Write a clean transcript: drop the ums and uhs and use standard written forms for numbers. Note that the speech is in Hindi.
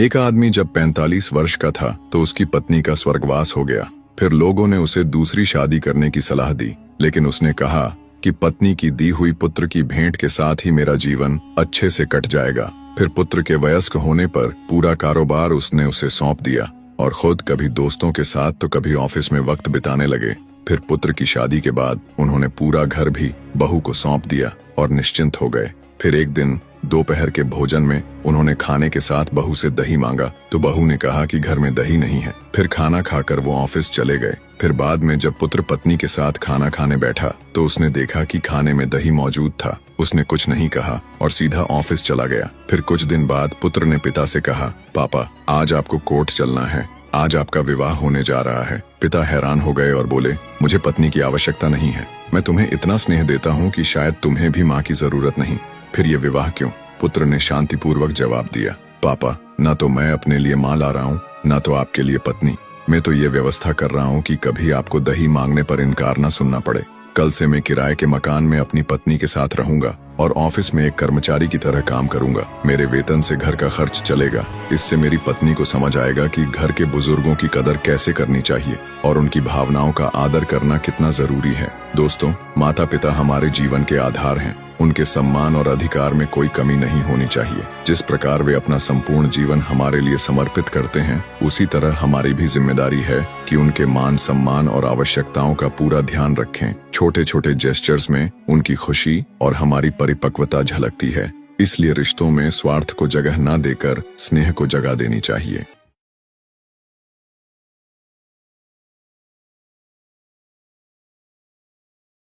एक आदमी जब 45 वर्ष का था तो उसकी पत्नी का स्वर्गवास हो गया। फिर लोगों ने उसे दूसरी शादी करने की सलाह दी, लेकिन उसने कहा कि पत्नी की दी हुई पुत्र की भेंट के साथ ही मेरा जीवन अच्छे से कट जाएगा। फिर पुत्र के वयस्क होने पर पूरा कारोबार उसने उसे सौंप दिया और खुद कभी दोस्तों के साथ तो कभी ऑफिस में वक्त बिताने लगे। फिर पुत्र की शादी के बाद उन्होंने पूरा घर भी बहू को सौंप दिया और निश्चिंत हो गए। फिर एक दिन दोपहर के भोजन में उन्होंने खाने के साथ बहू से दही मांगा तो बहू ने कहा कि घर में दही नहीं है। फिर खाना खाकर वो ऑफिस चले गए। फिर बाद में जब पुत्र पत्नी के साथ खाना खाने बैठा तो उसने देखा कि खाने में दही मौजूद था। उसने कुछ नहीं कहा और सीधा ऑफिस चला गया। फिर कुछ दिन बाद पुत्र ने पिता से कहा, पापा आज आपको कोर्ट चलना है, आज आपका विवाह होने जा रहा है। पिता हैरान हो गए और बोले, मुझे पत्नी की आवश्यकता नहीं है, मैं तुम्हें इतना स्नेह देता हूँ कि शायद तुम्हें भी माँ की जरूरत नहीं, फिर ये विवाह क्यों? पुत्र ने शांतिपूर्वक जवाब दिया, पापा न तो मैं अपने लिए माँ ला रहा हूँ न तो आपके लिए पत्नी। मैं तो ये व्यवस्था कर रहा हूँ कि कभी आपको दही मांगने पर इनकार न सुनना पड़े। कल से मैं किराए के मकान में अपनी पत्नी के साथ रहूंगा और ऑफिस में एक कर्मचारी की तरह काम करूंगा। मेरे वेतन से घर का खर्च चलेगा। इससे मेरी पत्नी को समझ आएगा कि घर के बुजुर्गों की कदर कैसे करनी चाहिए और उनकी भावनाओं का आदर करना कितना जरूरी है। दोस्तों, माता पिता हमारे जीवन के आधार हैं। उनके सम्मान और अधिकार में कोई कमी नहीं होनी चाहिए। जिस प्रकार वे अपना संपूर्ण जीवन हमारे लिए समर्पित करते हैं, उसी तरह हमारी भी जिम्मेदारी है कि उनके मान सम्मान और आवश्यकताओं का पूरा ध्यान रखें। छोटे छोटे जेस्चर्स में उनकी खुशी और हमारी परिपक्वता झलकती है। इसलिए रिश्तों में स्वार्थ को जगह न देकर स्नेह को जगह देनी चाहिए।